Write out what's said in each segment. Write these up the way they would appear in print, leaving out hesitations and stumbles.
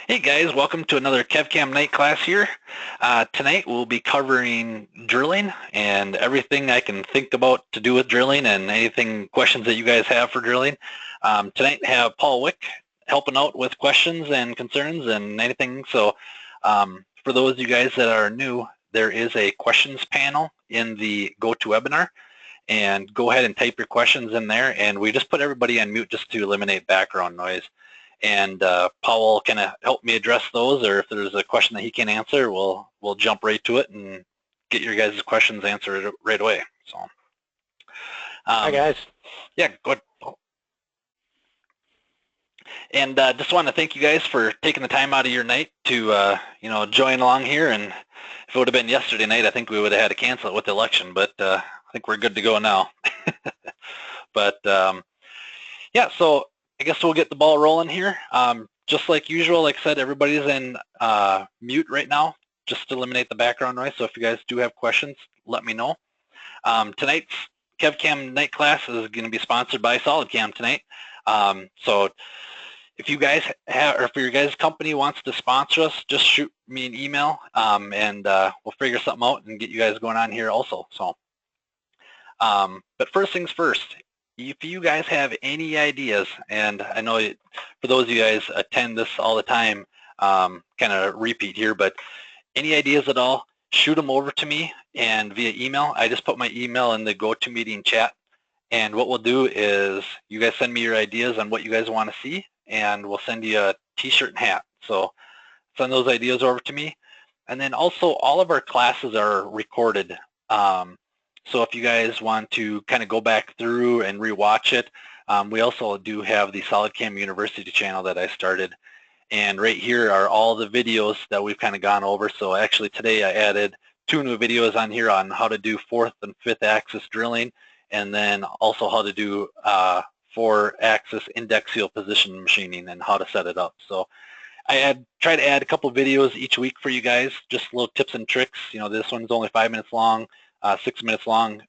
Hey guys, welcome to another KevCAM night class here. Tonight we'll be covering drilling and everything I can think about to do with drilling and anything questions that you guys have for drilling. Tonight I have Paul Wick helping out with questions and concerns and anything. So for those of you guys that are new, there is a questions panel in the GoToWebinar, and go ahead and type your questions in there, and we just put everybody on mute just to eliminate background noise. And Paul will kind of help me address those, or if there's a question that he can answer, we'll jump right to it and get your guys' questions answered right away. So, hi guys. Yeah, go ahead, Paul. And just want to thank you guys for taking the time out of your night to join along here. And if it would have been yesterday night, I think we would have had to cancel it with the election, but I think we're good to go now. But yeah, so I guess we'll get the ball rolling here. Just like usual, like I said, everybody's in mute right now, just to eliminate the background noise. So if you guys do have questions, let me know. Tonight's KevCAM night class is going to be sponsored by SolidCAM tonight. So if you guys have, or if your guys' company wants to sponsor us, just shoot me an email, and we'll figure something out and get you guys going on here also. So, but first things first. If you guys have any ideas, and I know for those of you guys attend this all the time, kind of repeat here, but any ideas at all, shoot them over to me and via email. I just put my email in the GoToMeeting chat, and what we'll do is you guys send me your ideas on what you guys want to see, and we'll send you a t-shirt and hat. So send those ideas over to me. And then also all of our classes are recorded. So if you guys want to kind of go back through and rewatch it, we also do have the SolidCAM University channel that I started. And right here are all the videos that we've kind of gone over. So actually today I added 2 new videos on here on how to do 4th and 5th axis drilling, and then also how to do 4-axis index seal position machining and how to set it up. So I try to add a couple videos each week for you guys, just little tips and tricks. You know, this one's only 5 minutes long. 6 minutes long.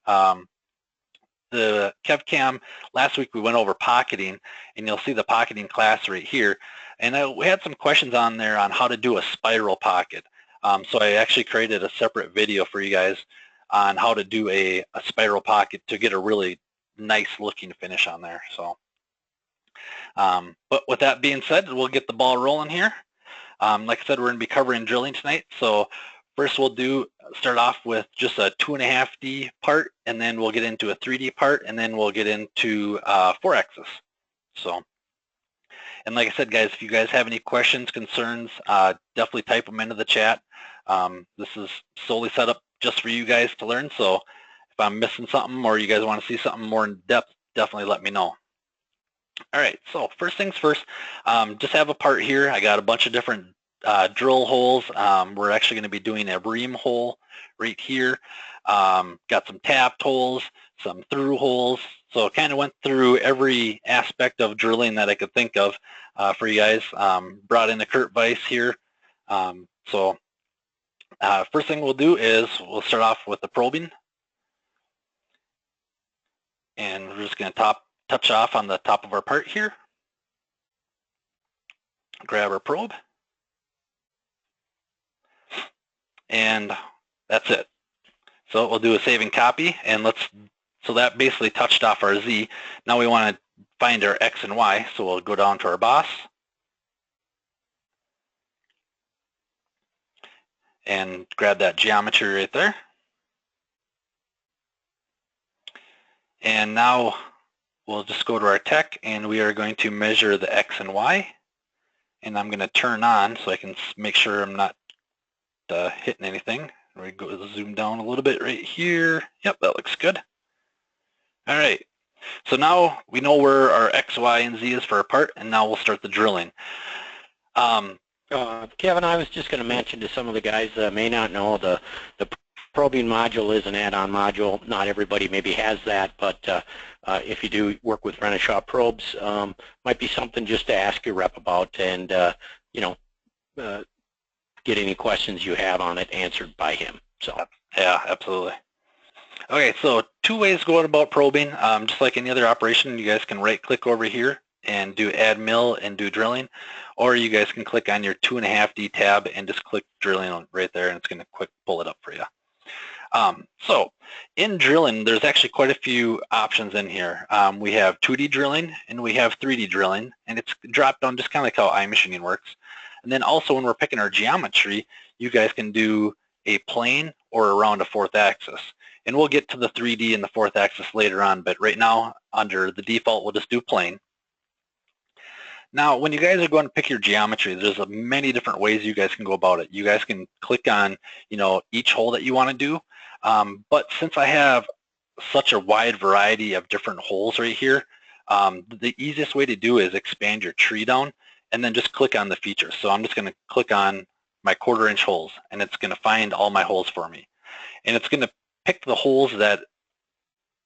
The KevCAM, last week we went over pocketing, and you'll see the pocketing class right here. And we had some questions on there on how to do a spiral pocket. So I actually created a separate video for you guys on how to do a spiral pocket to get a really nice looking finish on there. So, but with that being said, we'll get the ball rolling here. Like I said, we're going to be covering drilling tonight. So first we'll start off with just a 2.5D part, and then we'll get into a 3D part, and then we'll get into 4-axis. So, and like I said, guys, if you guys have any questions, concerns, definitely type them into the chat. This is solely set up just for you guys to learn, so if I'm missing something or you guys want to see something more in depth, definitely let me know. All right, so first things first, just have a part here. I got a bunch of different drill holes. We're actually going to be doing a ream hole right here. Got some tapped holes, some through holes. So kind of went through every aspect of drilling that I could think of for you guys. Brought in the Kurt Weiss here. So first thing we'll do is we'll start off with the probing. And we're just going to touch off on the top of our part here. Grab our probe. And that's it. So we'll do a save and copy, and so that basically touched off our Z. Now we want to find our X and Y, so we'll go down to our boss and grab that geometry right there. And now we'll just go to our tech, and we are going to measure the X and Y. And I'm going to turn on so I can make sure I'm not hitting anything. We go zoom down a little bit right here. Yep, that looks good. All right, so now we know where our X, Y, and Z is for our part, and now we'll start the drilling. Kevin, I was just going to mention to some of the guys that may not know, the probing module is an add-on module. Not everybody maybe has that, but if you do work with rent-a-shop probes, might be something just to ask your rep about, and get any questions you have on it answered by him. So yeah, absolutely. Okay, so 2 ways going about probing. Just like any other operation, you guys can right-click over here and do add mill and do drilling, or you guys can click on your 2.5D tab and just click drilling right there, and it's going to quick pull it up for you. So in drilling, there's actually quite a few options in here. We have 2D drilling and we have 3D drilling, and it's dropped down just kind of like how iMachining works. And then also when we're picking our geometry, you guys can do a plane or around a 4th axis. And we'll get to the 3D and the 4th axis later on, but right now under the default, we'll just do plane. Now, when you guys are going to pick your geometry, there's many different ways you guys can go about it. You guys can click on, each hole that you want to do. But since I have such a wide variety of different holes right here, the easiest way to do is expand your tree down and then just click on the features. So I'm just going to click on my 1/4 inch holes, and it's going to find all my holes for me. And it's going to pick the holes that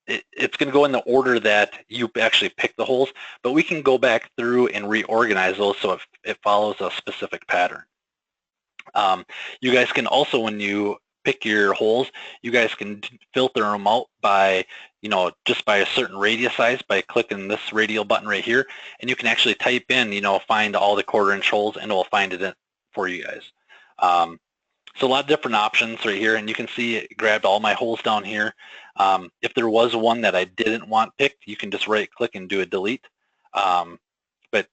it's going to go in the order that you actually pick the holes, but we can go back through and reorganize those so it follows a specific pattern. You guys can also, when you pick your holes, you guys can filter them out by, just by a certain radius size by clicking this radial button right here, and you can actually type in, find all the 1/4 inch holes, and it will find it for you guys. So a lot of different options right here, and you can see it grabbed all my holes down here. If there was one that I didn't want picked, you can just right click and do a delete. But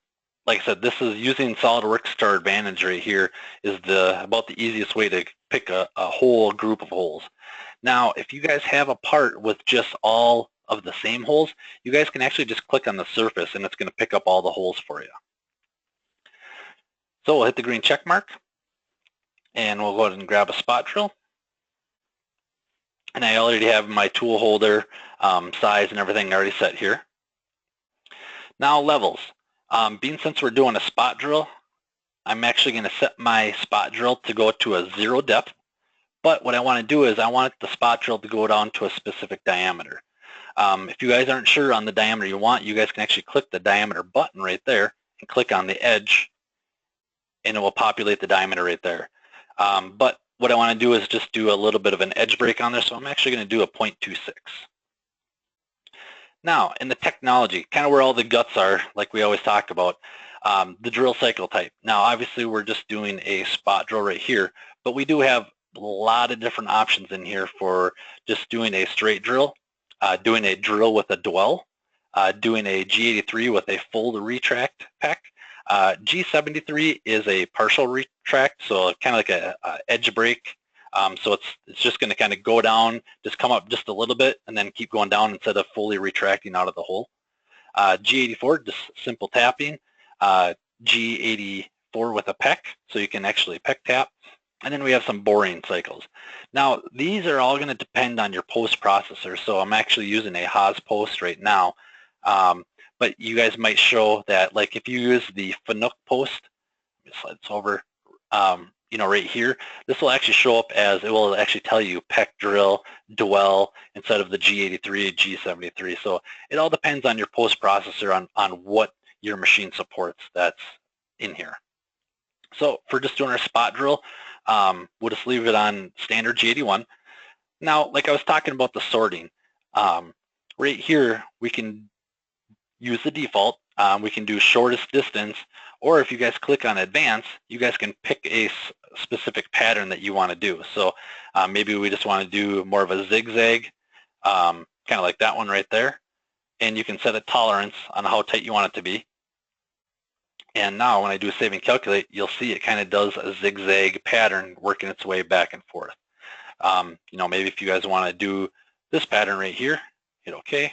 like I said, this is using SolidWorks to our advantage right here is about the easiest way to pick a whole group of holes. Now, if you guys have a part with just all of the same holes, you guys can actually just click on the surface and it's going to pick up all the holes for you. So we'll hit the green check mark, and we'll go ahead and grab a spot drill. And I already have my tool holder size and everything already set here. Now levels. Since we're doing a spot drill, I'm actually going to set my spot drill to go to a 0 depth. But what I want to do is I want the spot drill to go down to a specific diameter. If you guys aren't sure on the diameter you want, you guys can actually click the diameter button right there and click on the edge, and it will populate the diameter right there. But what I want to do is just do a little bit of an edge break on there, so I'm actually going to do a 0.26. Now, in the technology, kind of where all the guts are, like we always talk about, the drill cycle type. Now, obviously, we're just doing a spot drill right here, but we do have a lot of different options in here for just doing a straight drill, doing a drill with a dwell, doing a G83 with a full retract Peck. G73 is a partial retract, so kind of like a edge break. So it's just going to kind of go down, just come up just a little bit, and then keep going down instead of fully retracting out of the hole. G84, just simple tapping. G84 with a Peck, so you can actually Peck tap. And then we have some boring cycles. Now, these are all going to depend on your post processor, so I'm actually using a Haas post right now. But you guys might show that, like if you use the Fanuc post, let me slide this over, right here, this will actually show up as, it will actually tell you Peck drill, dwell, instead of the G83, G73. So it all depends on your post processor on what your machine supports that's in here. So for just doing our spot drill, we'll just leave it on standard G81. Now, like I was talking about the sorting, right here we can use the default. We can do shortest distance, or if you guys click on advanced, you guys can pick a specific pattern that you want to do. So maybe we just want to do more of a zigzag, kind of like that one right there. And you can set a tolerance on how tight you want it to be. And now when I do save and calculate, you'll see it kind of does a zigzag pattern working its way back and forth. Maybe if you guys want to do this pattern right here, hit OK.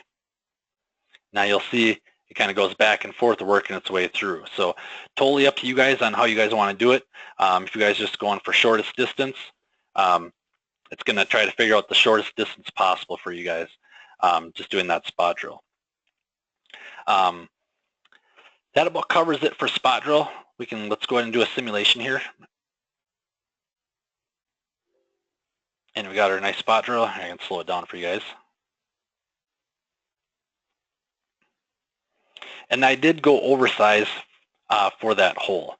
Now you'll see it kind of goes back and forth working its way through. So totally up to you guys on how you guys want to do it. If you guys just going for shortest distance, it's going to try to figure out the shortest distance possible for you guys, just doing that spot drill. That about covers it for spot drill. Let's go ahead and do a simulation here. And we got our nice spot drill. I can slow it down for you guys. And I did go oversize for that hole.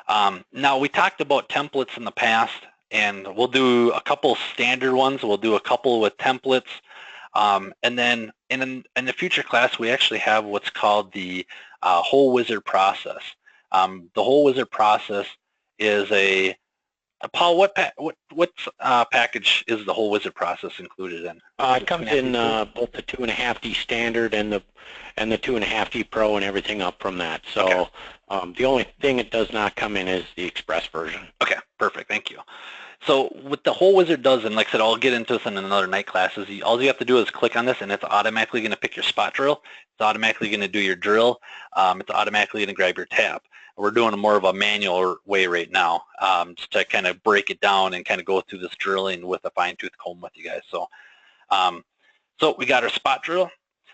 Now we talked about templates in the past, and we'll do a couple standard ones. We'll do a couple with templates. And then in the future class, we actually have what's called the hole wizard process. The hole wizard process is Paul, what package is the hole wizard process included in? It comes in both the 2.5D standard and the 2.5D Pro and everything up from that. So okay. The only thing it does not come in is the Express version. Okay, perfect. Thank you. So what the hole wizard does, and like I said, I'll get into this in another night class, is all you have to do is click on this, and it's automatically going to pick your spot drill. It's automatically going to do your drill. It's automatically going to grab your tap. We're doing more of a manual way right now, just to kind of break it down and kind of go through this drilling with a fine-tooth comb with you guys. So, so we got our spot drill.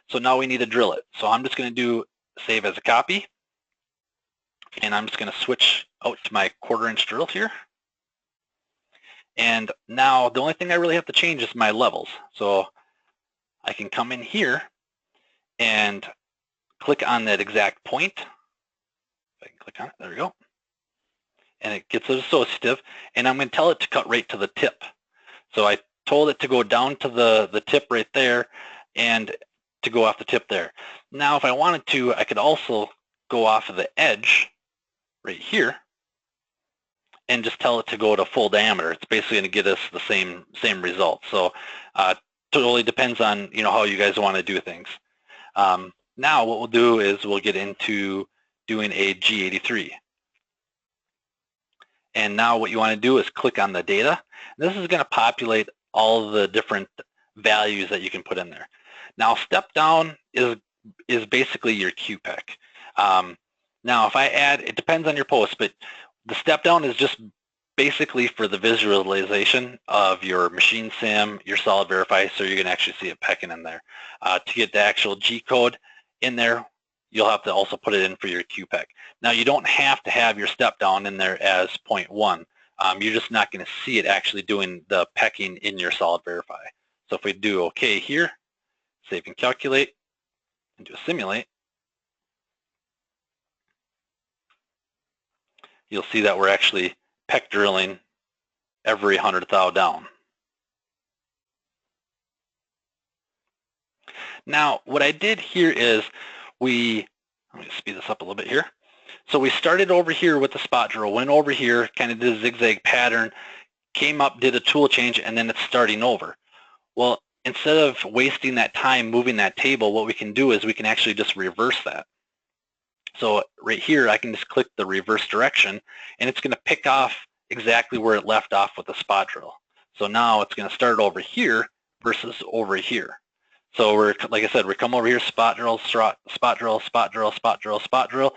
So now we need to drill it. So I'm just going to do save as a copy, and I'm just going to switch out to my 1/4-inch drill here. And now the only thing I really have to change is my levels. So I can come in here and click on that exact point. If I can click on it, there we go. And it gets associative, and I'm going to tell it to cut right to the tip. So I told it to go down to the tip right there and to go off the tip there. Now if I wanted to, I could also go off of the edge right here and just tell it to go to full diameter. It's basically going to get us the same result. So totally depends on how you guys want to do things. Now what we'll do is we'll get into doing a G83. And now what you want to do is click on the data. This is going to populate all the different values that you can put in there. Now step down is basically your QPEC. Now if I add, it depends on your post, but the step down is just basically for the visualization of your machine sim, your solid verify, so you can actually see it pecking in there. To get the actual G code in there, you'll have to also put it in for your QPEC. Now you don't have to have your step down in there as 0.1. You're just not going to see it actually doing the pecking in your solid verify. So if we do OK here, save and calculate, and do a simulate, you'll see that we're actually peck drilling every 100th thou down. Now, what I did here is let me speed this up a little bit here. So we started over here with the spot drill, went over here, kind of did a zigzag pattern, came up, did a tool change, and then it's starting over. Well, instead of wasting that time moving that table, what we can do is we can actually just reverse that. So right here, I can just click the reverse direction, and it's going to pick off exactly where it left off with the spot drill. So now it's going to start over here versus over here. So we're, like I said, we come over here, spot drill, spot drill, spot drill, spot drill, spot drill,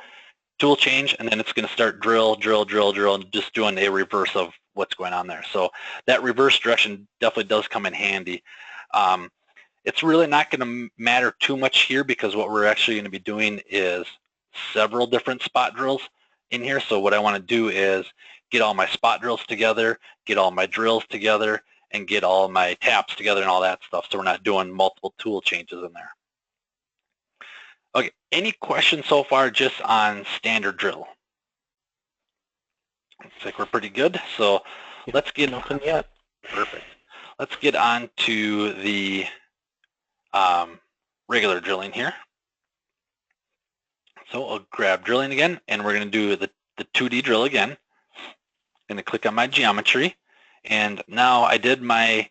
tool change, and then it's going to start drill, drill, drill, drill, and just doing a reverse of what's going on there. So that reverse direction definitely does come in handy. It's really not going to matter too much here because what we're actually going to be doing is several different spot drills in here. So what I want to do is get all my spot drills together, get all my drills together, and get all my taps together and all that stuff, so we're not doing multiple tool changes in there. Okay, any questions so far just on standard drill? Looks like we're pretty good, so let's get nothing yet. Perfect. Let's get on to the regular drilling here. So I'll grab drilling again, and we're going to do the 2D drill again. I'm going to click on my geometry, and now I did my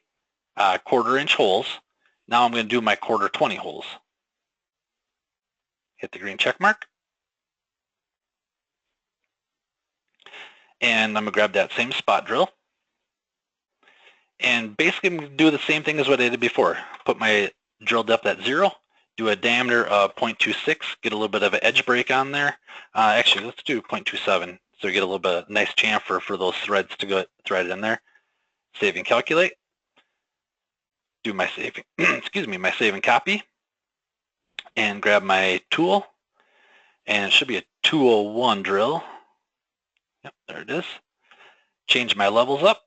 1/4-inch holes. Now I'm going to do my 1/4-20 holes. Hit the green check mark. And I'm going to grab that same spot drill. And basically I'm going to do the same thing as what I did before. Put my drill depth at 0. Do a diameter of 0.26, get a little bit of an edge break on there. Actually, let's do 0.27, so you get a little bit of nice chamfer for those threads to go threaded in there. Save and calculate. Do my saving, excuse me, my save and copy, and grab my tool, and it should be a 201 drill. Yep, there it is. Change my levels up.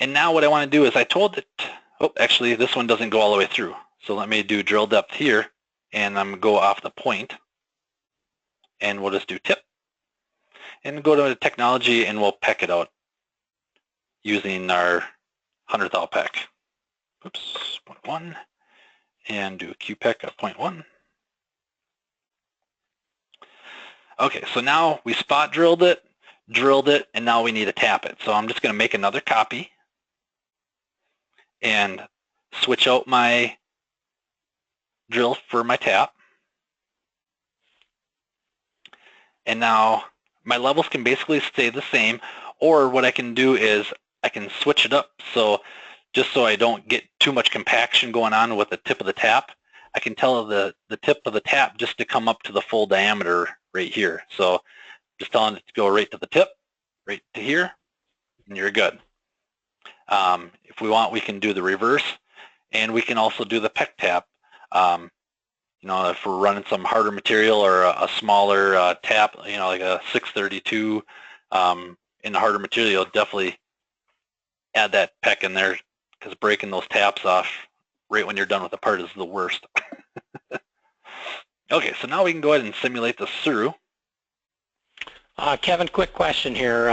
And now what I want to do is I told it, oh, actually this one doesn't go all the way through. So let me do drill depth here, and I'm going to go off the point, and we'll just do tip. And go to technology, and we'll peck it out using our 100th thou peck. oops, 0.1, and do a QPEC at 0.1. Okay, so now we spot drilled it, and now we need to tap it. So I'm just going to make another copy and switch out my drill for my tap. And now my levels can basically stay the same, or what I can do is I can switch it up, so just so I don't get too much compaction going on with the tip of the tap, I can tell the tip of the tap just to come up to the full diameter right here. So just telling it to go right to the tip, right to here, and you're good. If we want, we can do the reverse, and we can also do the Peck tap. You know, if we're running some harder material or a smaller tap, you know, like a 632 in the harder material, definitely add that Peck in there, because breaking those taps off right when you're done with the part is the worst. Okay, so now we can go ahead and simulate this through. Kevin, quick question here.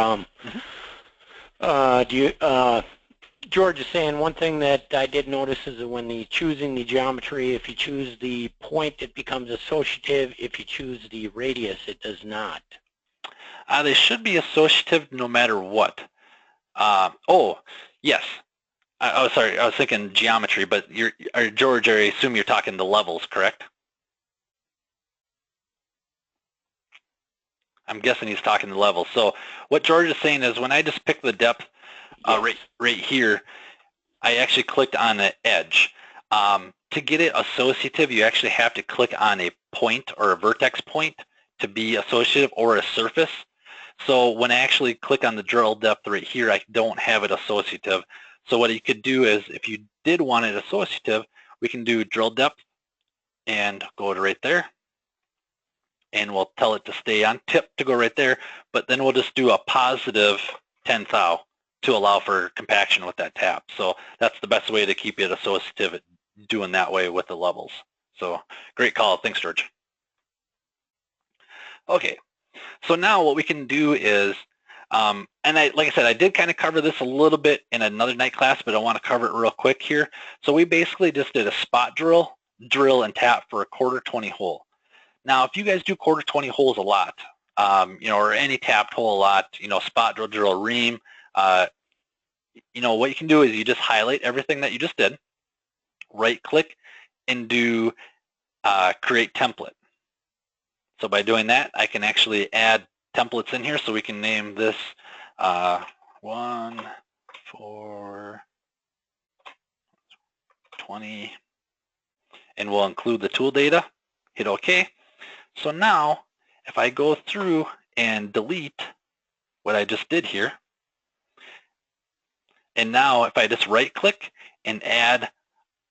George is saying one thing that I did notice is that when choosing the geometry, if you choose the point, it becomes associative. If you choose the radius, it does not. They should be associative no matter what. Oh, yes. Oh, sorry, I was thinking geometry, but George, I assume you're talking the levels, correct? I'm guessing he's talking the levels. So what George is saying is when I just pick the depth right here, I actually clicked on the edge. To get it associative, you actually have to click on a point or a vertex point to be associative, or a surface. So when I actually click on the drill depth right here, I don't have it associative. So what you could do is, if you did want it associative, we can do drill depth and go to right there. And we'll tell it to stay on tip to go right there, but then we'll just do a positive 10 thou to allow for compaction with that tap. So that's the best way to keep it associative, doing that way with the levels. So great call. Thanks, George. Okay, so now what we can do is, and like I said, I did kind of cover this a little bit in another night class, but I want to cover it real quick here. So we basically just did a spot drill, and tap for a 1/4-20 hole. Now, if you guys do 1/4-20 holes a lot, you know, or any tapped hole a lot, you know, spot drill, ream, you know, what you can do is you just highlight everything that you just did, right-click, and do create template. So by doing that, I can actually add templates in here. So we can name this 1/4-20, and we'll include the tool data. Hit OK. So now, if I go through and delete what I just did here, and now if I just right-click and add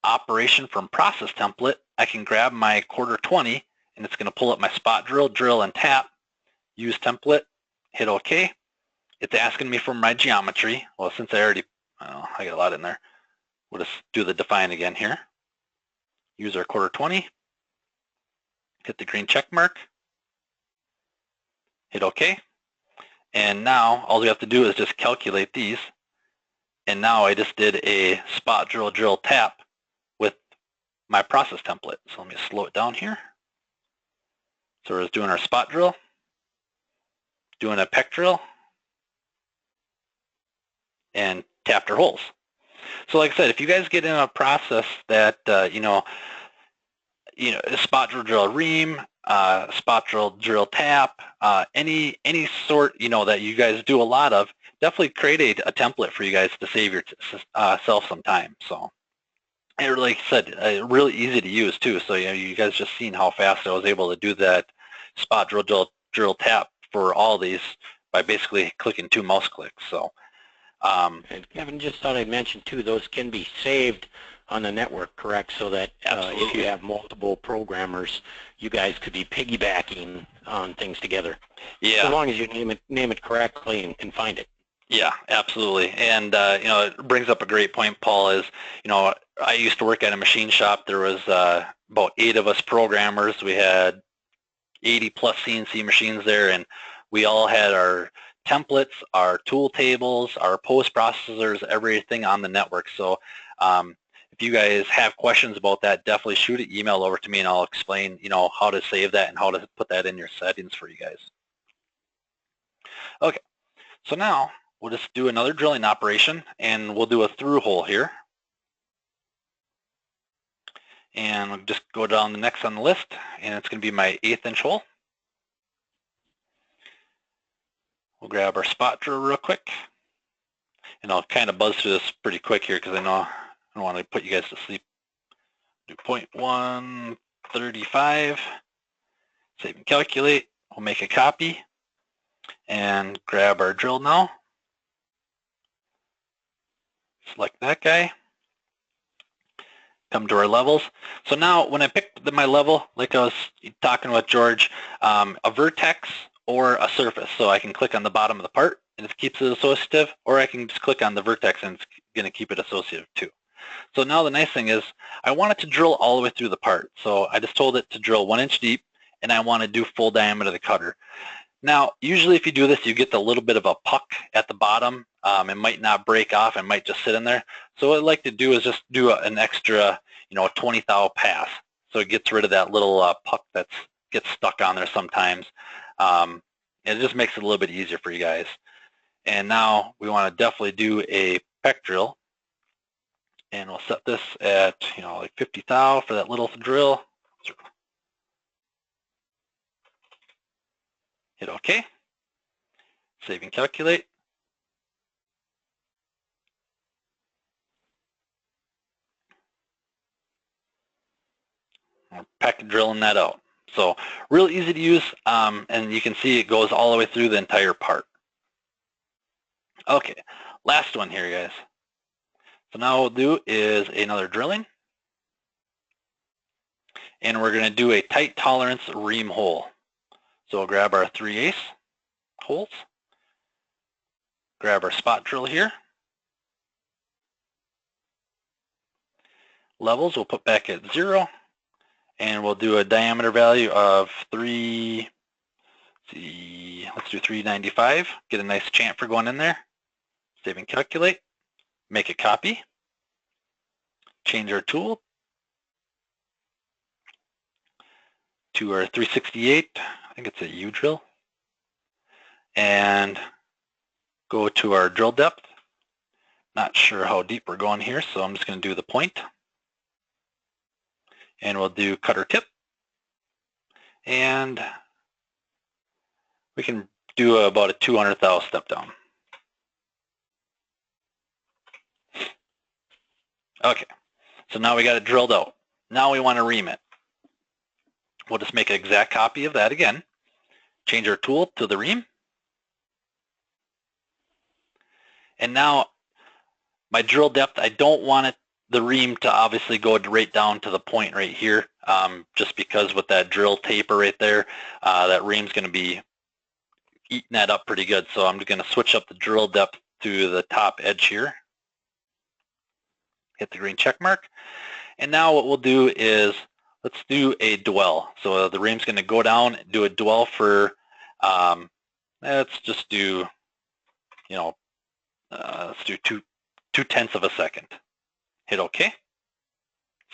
operation from process template, I can grab my 1/4-20, and it's going to pull up my spot drill, and tap, use template, hit OK. It's asking me for my geometry. Well, since I already, I got a lot in there, we'll just do the define again here. Use our 1/4-20. Hit the green check mark, hit OK, and now all we have to do is just calculate these, and now I just did a spot drill tap with my process template. So let me slow it down here. So we're just doing our spot drill, doing a Peck drill, and tapped our holes. So like I said, if you guys get in a process that, you know, spot drill ream, spot drill tap, any sort, you know, that you guys do a lot of, definitely create a template for you guys to save yourself some time. So, and like I said, really easy to use too. So you know, you guys just seen how fast I was able to do that spot drill tap for all these by basically clicking 2 mouse clicks. So, and Kevin, just thought I'd mention too, those can be saved on the network, correct? So that if you have multiple programmers, you guys could be piggybacking on things together. Yeah. As long as you name it correctly and find it. Yeah, absolutely. And you know, it brings up a great point, Paul. Is, you know, I used to work at a machine shop. There was about 8 of us programmers. We had 80 plus CNC machines there, and we all had our templates, our tool tables, our post processors, everything on the network. So if you guys have questions about that, definitely shoot an email over to me and I'll explain, how to save that and how to put that in your settings for you guys. Okay, so now we'll just do another drilling operation and we'll do a through hole here. And we'll just go down the next on the list, and it's going to be my 1/8 inch hole. We'll grab our spot drill real quick, and I'll kind of buzz through this pretty quick here because I know I don't want to put you guys to sleep. Do 0.135, save and calculate. We'll make a copy and grab our drill now. Select that guy. Come to our levels. So now when I picked my level, like I was talking with George, a vertex or a surface. So I can click on the bottom of the part and it keeps it associative, or I can just click on the vertex and it's going to keep it associative too. So now the nice thing is I want it to drill all the way through the part. So I just told it to drill 1 inch deep and I want to do full diameter of the cutter. Now, usually if you do this, you get a little bit of a puck at the bottom. It might not break off. It might just sit in there. So what I'd like to do is just do an extra, 20 thou pass. So it gets rid of that little puck that gets stuck on there sometimes. It just makes it a little bit easier for you guys. And now we want to definitely do a Peck drill. And we'll set this at, like 50 thou for that little drill. Hit OK. Save and calculate. We're Peck drilling that out. So real easy to use, and you can see it goes all the way through the entire part. Okay, last one here, guys. So now what we'll do is another drilling. And we're going to do a tight tolerance ream hole. So we'll grab our 3/8 holes, grab our spot drill here. Levels we'll put back at 0, and we'll do a diameter value of let's do 395. Get a nice chamfer going in there. Save and calculate. Make a copy. Change our tool to our 368. I think it's a U drill. And go to our drill depth. Not sure how deep we're going here, so I'm just going to do the point. And we'll do cutter tip. And we can do about a 200 thou step down. Okay, so now we got it drilled out. Now we want to ream it. We'll just make an exact copy of that again. Change our tool to the ream. And now my drill depth, I don't want the ream to obviously go right down to the point right here, just because with that drill taper right there, that ream's going to be eating that up pretty good. So I'm going to switch up the drill depth to the top edge here. Hit the green check mark. And now what we'll do is let's do a dwell. So the ream's going to go down and do a dwell for, let's just do, let's do 2/10 of a second. Hit OK.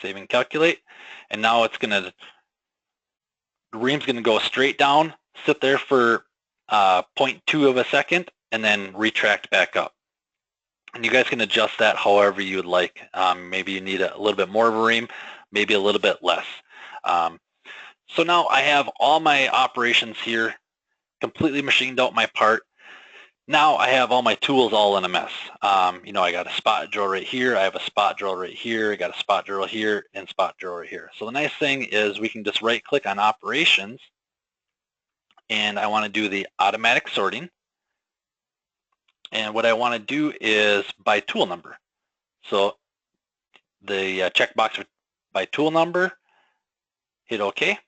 Save and calculate. And now it's going to, the ream's going to go straight down, sit there for 0.2 of a second, and then retract back up. And you guys can adjust that however you would like. Maybe you need a little bit more of a ream, maybe a little bit less. So now I have all my operations here, completely machined out my part. Now I have all my tools all in a mess. I got a spot drill right here, I have a spot drill right here, I got a spot drill here, and spot drill right here. So the nice thing is we can just right click on operations, and I want to do the automatic sorting. And what I want to do is by tool number. So the checkbox by tool number, hit OK,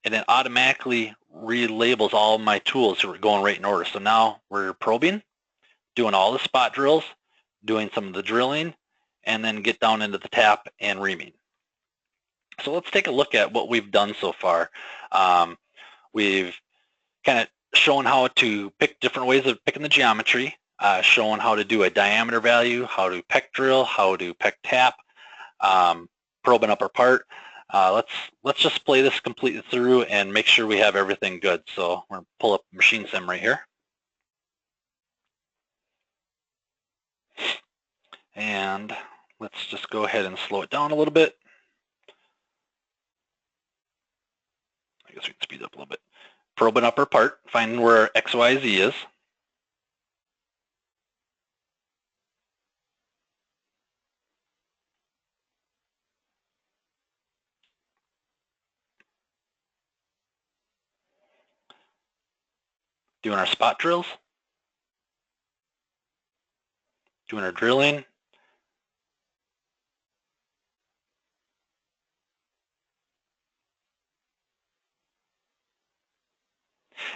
and then automatically relabels all my tools so we're going right in order. So now we're probing, doing all the spot drills, doing some of the drilling, and then get down into the tap and reaming. So let's take a look at what we've done so far. We've kind of shown how to pick different ways of picking the geometry, showing how to do a diameter value, how to Peck drill, how to Peck tap. probing up our part. Let's just play this completely through and make sure we have everything good. So we're going to pull up Machine Sim right here. And let's just go ahead and slow it down a little bit. I guess we can speed up a little bit. Probing up our part, find where XYZ is. Doing our spot drills. Doing our drilling.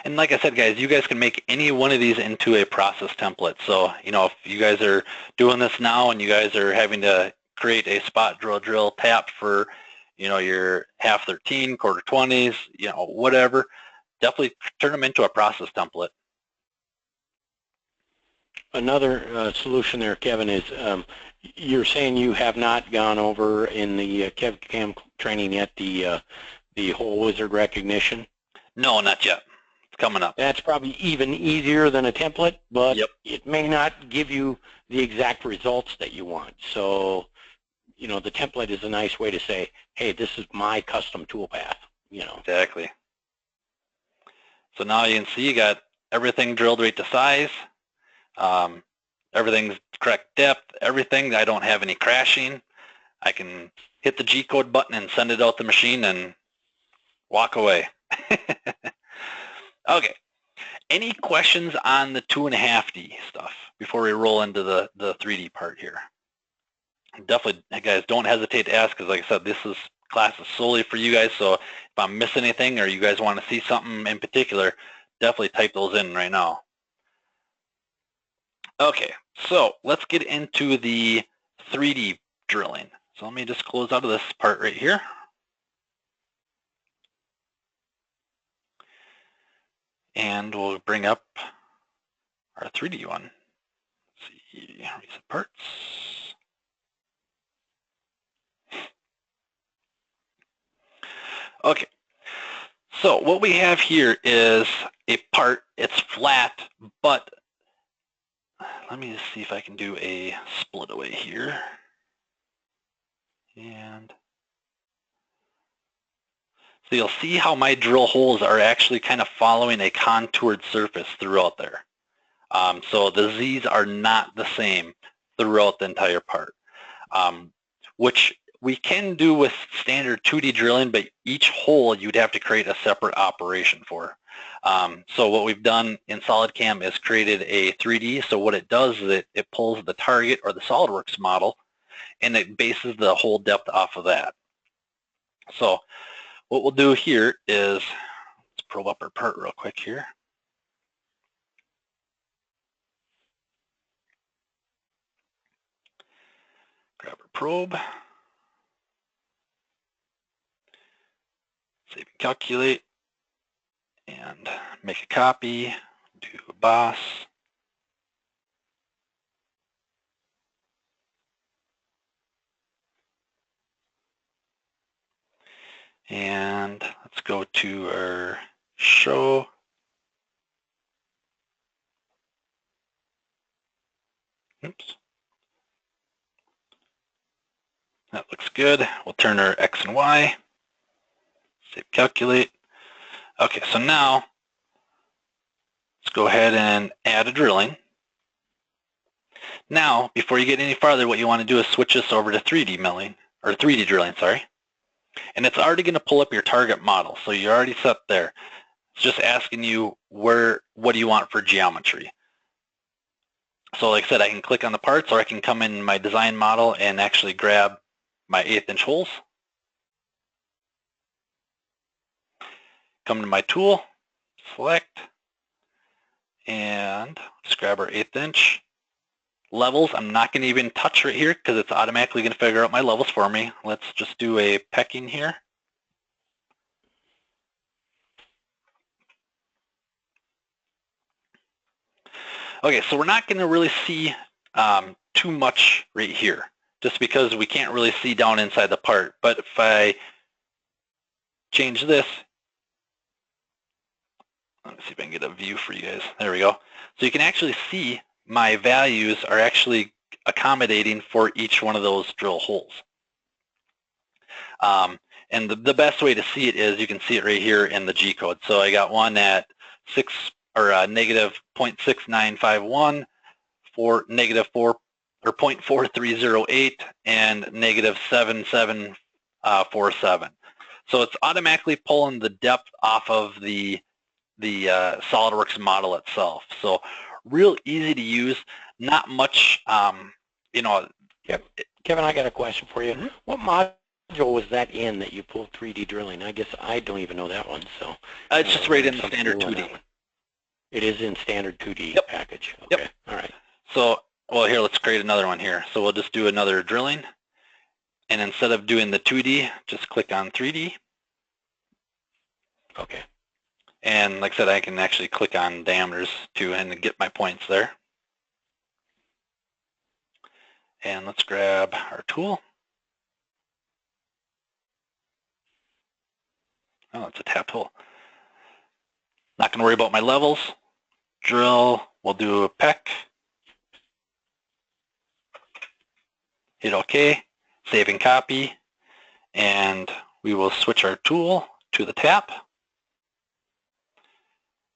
And like I said, guys, you guys can make any one of these into a process template. So, you know, if you guys are doing this now and you guys are having to create a spot drill tap for, you know, your half 13, quarter 20s, you know, whatever, definitely turn them into a process template. Another solution there, Kevin, is you're saying you have not gone over in the KevCAM training yet the whole wizard recognition? No, not yet. It's coming up. That's probably even easier than a template, but yep. It may not give you the exact results that you want. So, you know, the template is a nice way to say, hey, this is my custom toolpath, you know. Exactly. So now you can see you got everything drilled right to size. Everything's correct depth, everything. I don't have any crashing. I can hit the G-code button and send it out the machine and walk away. Okay. Any questions on the 2.5D stuff before we roll into the 3D part here? Definitely, guys, don't hesitate to ask, because like I said, this class is solely for you guys. So if I'm missing anything or you guys want to see something in particular, definitely type those in right now. Okay, so let's get into the 3D drilling. So let me just close out of this part right here. And we'll bring up our 3D one. Let's see, reset parts. Okay, so what we have here is a part. It's flat, but let me just see if I can do a split away here. And so you'll see how my drill holes are actually kind of following a contoured surface throughout there. So the Z's are not the same throughout the entire part, which we can do with standard 2D drilling, but each hole you'd have to create a separate operation for. So what we've done in SolidCAM is created a 3D. So what it does is it pulls the target or the SolidWorks model, and it bases the hole depth off of that. So what we'll do here is, let's probe up our part real quick here. Grab our probe. Save and calculate. And make a copy. Do a boss. And let's go to our show. Oops. That looks good. We'll turn our X and Y. Save, calculate. Okay, so now let's go ahead and add a drilling. Now, before you get any farther, what you want to do is switch this over to 3D milling, or 3D drilling, sorry. And it's already going to pull up your target model, so you're already set there. It's just asking you what do you want for geometry. So like I said, I can click on the parts, or I can come in my design model and actually grab my 1/8" holes. Come to my tool, select, and just grab our 1/8". Levels, I'm not going to even touch right here because it's automatically going to figure out my levels for me. Let's just do a pecking here. Okay, so we're not going to really see too much right here. just because we can't really see down inside the part. But if I change this, let me see if I can get a view for you guys. There we go. So you can actually see my values are actually accommodating for each one of those drill holes. And the best way to see it is you can see it right here in the G code. So I got one at negative 0.6951 for negative 0.4308 and negative 7747. So it's automatically pulling the depth off of the SolidWorks model itself. So real easy to use, not much, you know. Yep. Kevin, I got a question for you. Mm-hmm. What module was that in that you pulled 3D drilling? I guess I don't even know that one. So it's just right in the standard 2D. It is in standard 2D yep. package. Okay. Yep. All right. So, well, here, let's create another one here. So we'll just do another drilling. And instead of doing the 2D, just click on 3D. Okay. And like I said, I can actually click on diameters too and get my points there. And let's grab our tool. Oh, it's a tap tool. Not going to worry about my levels. Drill, we'll do a Peck. Hit OK, save and copy, and we will switch our tool to the tap.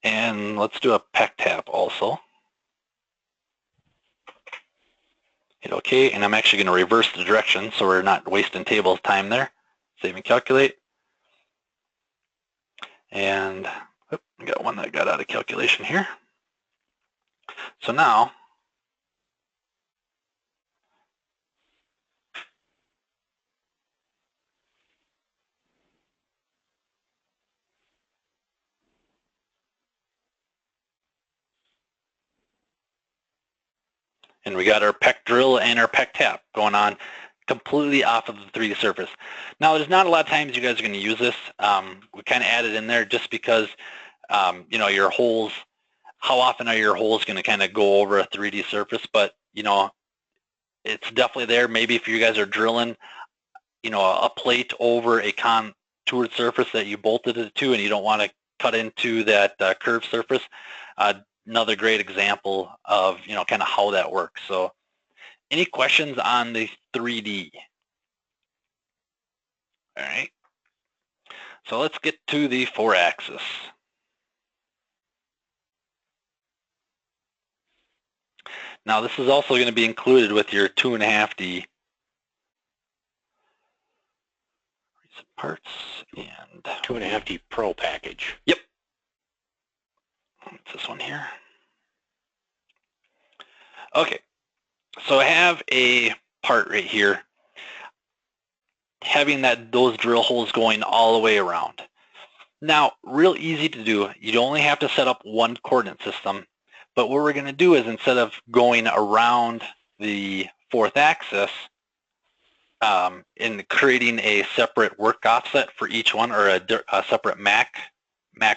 And let's do a Peck tap also. Hit OK, and I'm actually going to reverse the direction so we're not wasting table time there. Save and calculate. And I got one that got out of calculation here. So now, and we got our Peck drill and our Peck tap going on completely off of the 3D surface. Now, there's not a lot of times you guys are going to use this. We kind of added in there just because, you know, your holes, how often are your holes going to kind of go over a 3D surface? But, you know, it's definitely there. Maybe if you guys are drilling, you know, a plate over a contoured surface that you bolted it to and you don't want to cut into that curved surface, another great example of, you know, kind of how that works. So any questions on the 3D? All right. So let's get to the 4-axis. Now this is also going to be included with your 2.5D parts and 2.5D Pro package. Yep. It's this one here. Okay. So I have a part right here having those drill holes going all the way around. Now, real easy to do. You only have to set up one coordinate system. But what we're going to do is instead of going around the 4th axis and creating a separate work offset for each one, or a separate Mac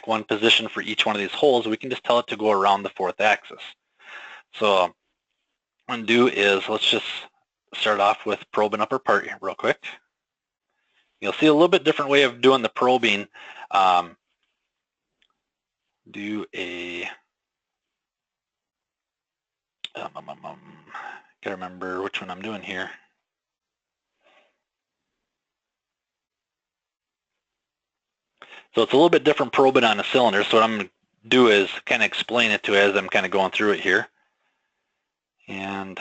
1 position for each one of these holes, we can just tell it to go around the 4th axis. So what I'm going to do is let's just start off with probing up our part here real quick. You'll see a little bit different way of doing the probing. Do a gotta remember which one I'm doing here. So it's a little bit different probing on a cylinder. So what I'm going to do is kind of explain it to as I'm kind of going through it here. And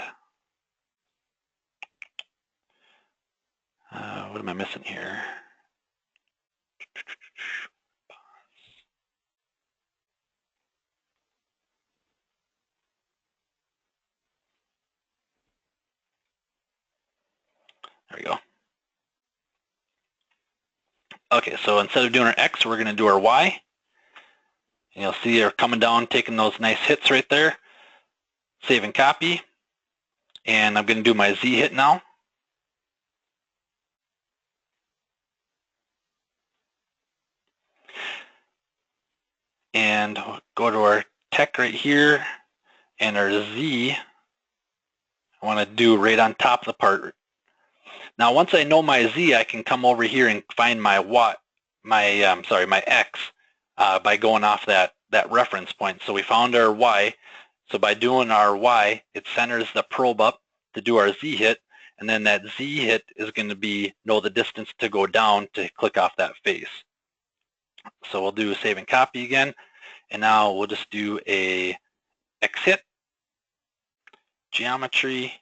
what am I missing here? There we go. Okay, so instead of doing our X, we're going to do our Y. And you'll see they're coming down, taking those nice hits right there. Save and copy. And I'm going to do my Z hit now. And go to our tech right here. And our Z, I want to do right on top of the part Now, once I know my Z, I can come over here and find my my X by going off that reference point. So we found our Y. So by doing our Y, it centers the probe up to do our Z hit, and then that Z hit is going to know the distance to go down to click off that face. So we'll do save and copy again, and now we'll just do a X hit, geometry,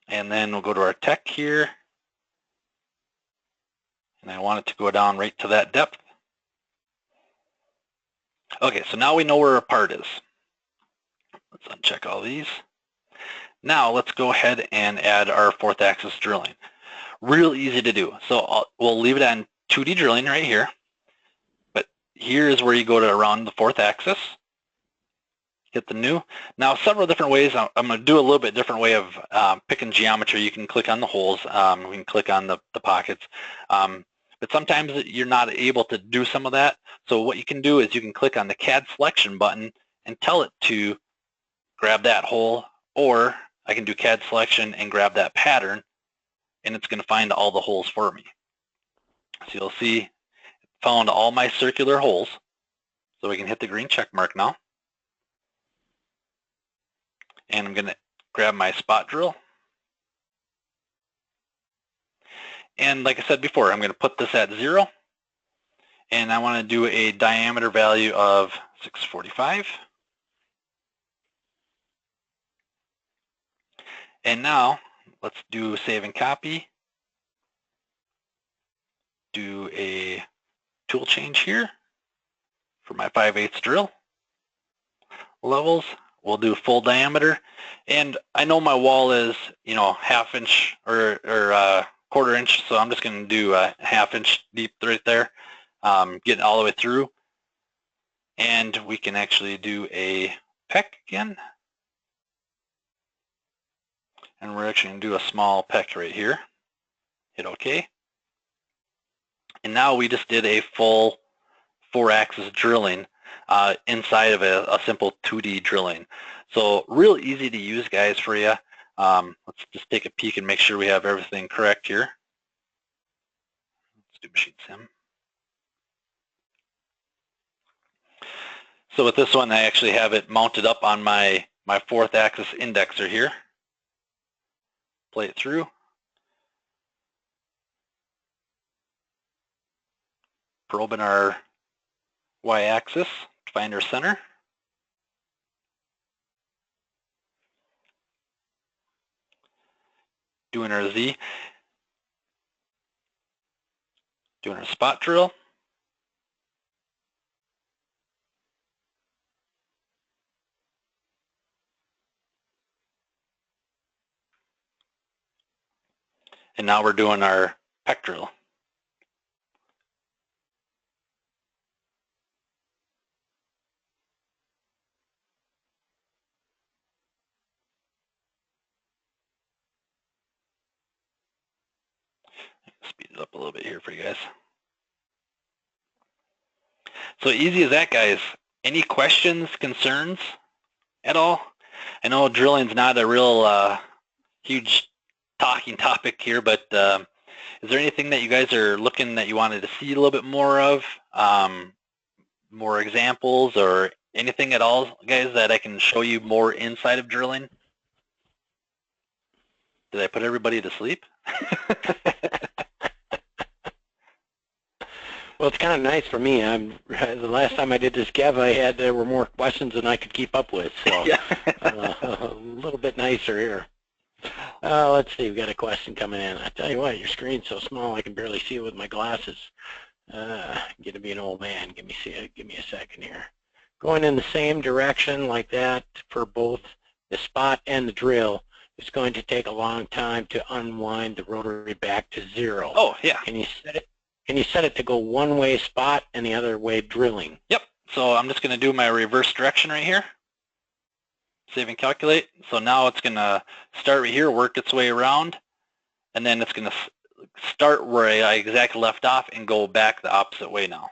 and then we'll go to our tech here, and I want it to go down right to that depth. Okay, so now we know where our part is. Let's uncheck all these. Now let's go ahead and add our 4th axis drilling. Real easy to do. So we'll leave it on 2D drilling right here. But here is where you go to around the 4th axis. Hit the new. Now several different ways. I'm going to do a little bit different way of picking geometry. You can click on the holes. We can click on the pockets. But sometimes you're not able to do some of that. So what you can do is you can click on the CAD selection button and tell it to grab that hole, or I can do CAD selection and grab that pattern, and it's going to find all the holes for me. So you'll see it found all my circular holes. So we can hit the green check mark now. And I'm going to grab my spot drill. And like I said before, I'm going to put this at 0. And I want to do a diameter value of 645. And now let's do save and copy. Do a tool change here for my 5/8 drill. Levels, we'll do full diameter. And I know my wall is, 1/2 inch or 1/4 inch, so I'm just going to do a 1/2 inch deep right there, getting all the way through. And we can actually do a Peck again. And we're actually going to do a small Peck right here. Hit OK. And now we just did a full 4-axis drilling inside of a simple 2D drilling. So real easy to use, guys, for you. Let's just take a peek and make sure we have everything correct here. Let's do machine sim. So with this one, I actually have it mounted up on my 4th axis indexer here. Play it through. Probing our y-axis to find our center. Doing our Z. Doing our spot drill. And now we're doing our Peck drill. Speed it up a little bit here for you guys. So easy as that, guys. Any questions, concerns at all? I know drilling's not a real huge talking topic here, but is there anything that you guys are looking that you wanted to see a little bit more of? More examples or anything at all, guys, that I can show you more inside of drilling? Did I put everybody to sleep? Well, it's kind of nice for me. The last time I did this, Kev, there were more questions than I could keep up with, so yeah. A little bit nicer here. Let's see, we've got a question coming in. I tell you what, your screen's so small I can barely see it with my glasses. Get to be an old man. Give me a second here. Going in the same direction like that for both the spot and the drill, it's going to take a long time to unwind the rotary back to 0. Oh, yeah. Can you set it to go one-way spot and the other way drilling? Yep. So I'm just going to do my reverse direction right here. Save and calculate. So now it's going to start right here, work its way around, and then it's going to start where I exactly left off and go back the opposite way now.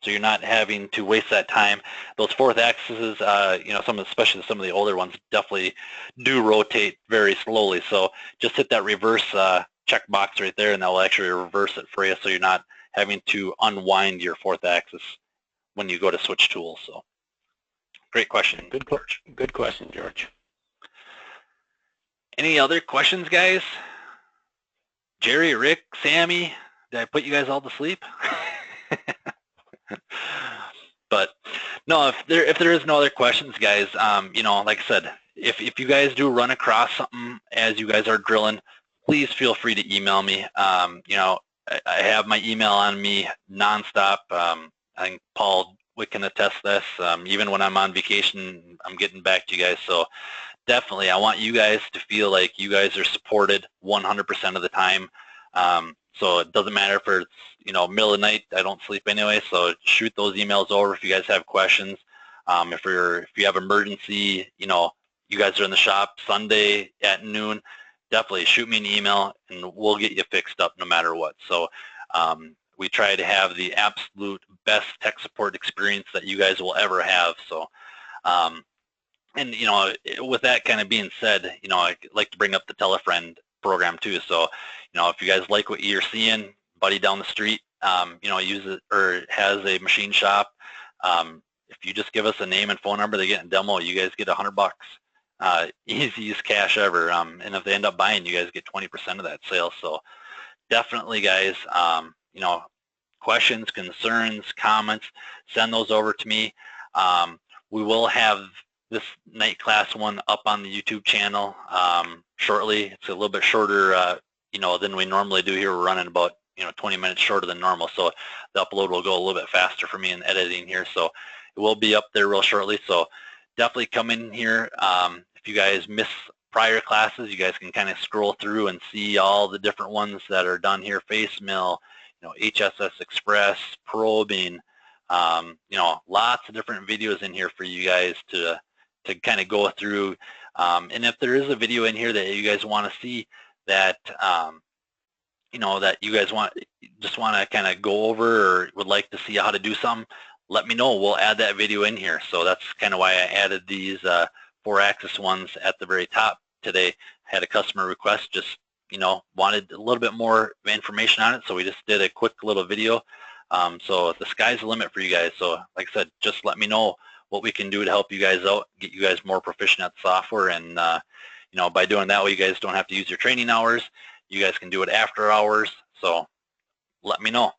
so you're not having to waste that time. Those fourth axes, you know, especially some of the older ones, definitely do rotate very slowly. So just hit that reverse check box right there, and that will actually reverse it for you, so you're not having to unwind your fourth axis when you go to switch tools. So great question, George. Good question, George. Any other questions, guys? Jerry, Rick, Sammy, did I put you guys all to sleep? But no, if there is no other questions, guys, you know, like I said, if you guys do run across something as you guys are drilling, please feel free to email me. You know, I have my email on me nonstop. I think Paul can attest this. Even when I'm on vacation, I'm getting back to you guys. So definitely, I want you guys to feel like you guys are supported 100% of the time. So it doesn't matter if it's, you know, middle of the night. I don't sleep anyway, so shoot those emails over if you guys have questions. If you have emergency, you know, you guys are in the shop Sunday at noon, definitely shoot me an email and we'll get you fixed up no matter what. So we try to have the absolute best tech support experience that you guys will ever have. So and, you know, with that kind of being said, you know, I'd like to bring up the Tell-a-Friend program too. So, you know, if you guys like what you're seeing, buddy down the street, you know, use it or has a machine shop. If you just give us a name and phone number, they get a demo, you guys get $100. Easiest cash ever. And if they end up buying, you guys get 20% of that sale. So definitely, guys, you know, questions, concerns, comments, send those over to me. We will have this night class one up on the YouTube channel shortly. It's a little bit shorter, you know, than we normally do here. We're running about, you know, 20 minutes shorter than normal, so the upload will go a little bit faster for me in editing here. So it will be up there real shortly. So definitely come in here. If you guys miss prior classes, you guys can kind of scroll through and see all the different ones that are done here. Face mill, you know, HSS Express, probing, you know, lots of different videos in here for you guys to kind of go through. And if there is a video in here that you guys want to see that, you know, that you guys just want to kind of go over or would like to see how to do something, let me know. We'll add that video in here. So that's kind of why I added these 4-axis ones at the very top today. Had a customer request, just, you know, wanted a little bit more information on it, so we just did a quick little video. So the sky's the limit for you guys. So like I said, just let me know what we can do to help you guys out, get you guys more proficient at the software, and you know, by doing that way, you guys don't have to use your training hours. You guys can do it after hours. So let me know.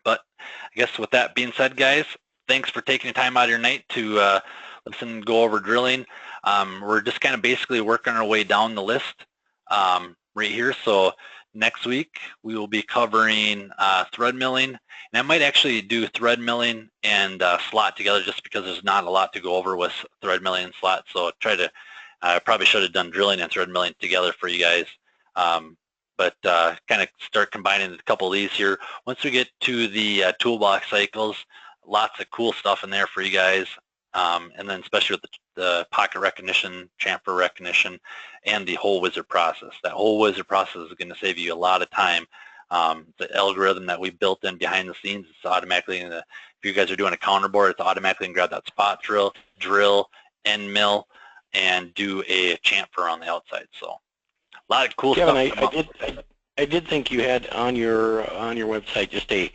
But I guess with that being said, guys, thanks for taking the time out of your night to listen and go over drilling. We're just kind of basically working our way down the list right here. So next week we will be covering thread milling, and I might actually do thread milling and slot together, just because there's not a lot to go over with thread milling and slot. So I probably should have done drilling and thread milling together for you guys, but kind of start combining a couple of these here. Once we get to the toolbox cycles, lots of cool stuff in there for you guys, and then especially with the pocket recognition, chamfer recognition, and the hole wizard process. That whole wizard process is going to save you a lot of time. The algorithm that we built in behind the scenes, it's automatically, if you guys are doing a counterboard, it's automatically going to grab that spot drill, end mill, and do a chamfer on the outside. So a lot of cool Kevin, stuff. I did think you had on your website just a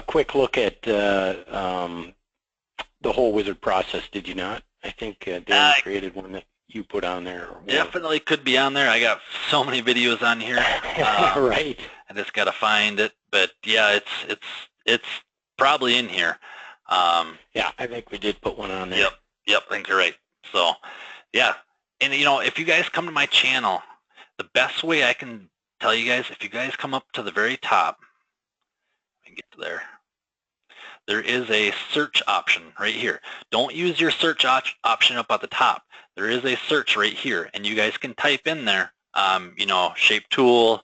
quick look at the whole wizard process, did you not? I think Dan created one that you put on there. Definitely could be on there. I got so many videos on here. Right. I just got to find it, but yeah, it's probably in here. Yeah, I think we did put one on there. Yep, I think you're right. So, yeah, and you know, if you guys come to my channel, the best way I can tell you guys, if you guys come up to the very top, I can get to there is a search option right here. Don't use your search option up at the top. There is a search right here, and you guys can type in there, you know, shape tool,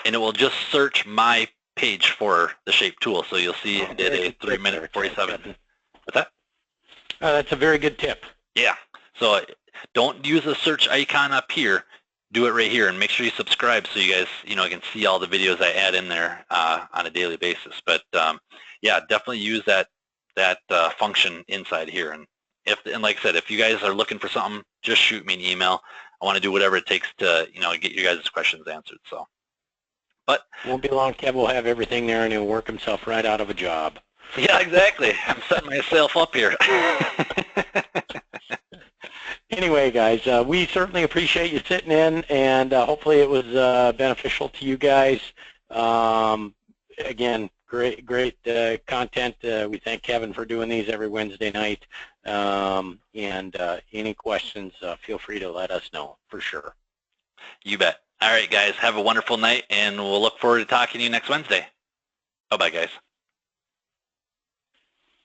and it will just search my page for the shape tool. So you'll see it did a 3-minute 47. What's that? That's a very good tip. Yeah. So don't use the search icon up here. do it right here, and make sure you subscribe so you guys, can see all the videos I add in there on a daily basis. But yeah, definitely use that function inside here. And like I said, if you guys are looking for something, just shoot me an email. I want to do whatever it takes to, get you guys' questions answered. So, but won't be long. Kev will have everything there, and he'll work himself right out of a job. Yeah, exactly. I'm setting myself up here. Anyway, guys, we certainly appreciate you sitting in, and hopefully it was beneficial to you guys. Again, great content. We thank Kevin for doing these every Wednesday night. And any questions, feel free to let us know, for sure. You bet. All right, guys, have a wonderful night, and we'll look forward to talking to you next Wednesday. Bye-bye, guys.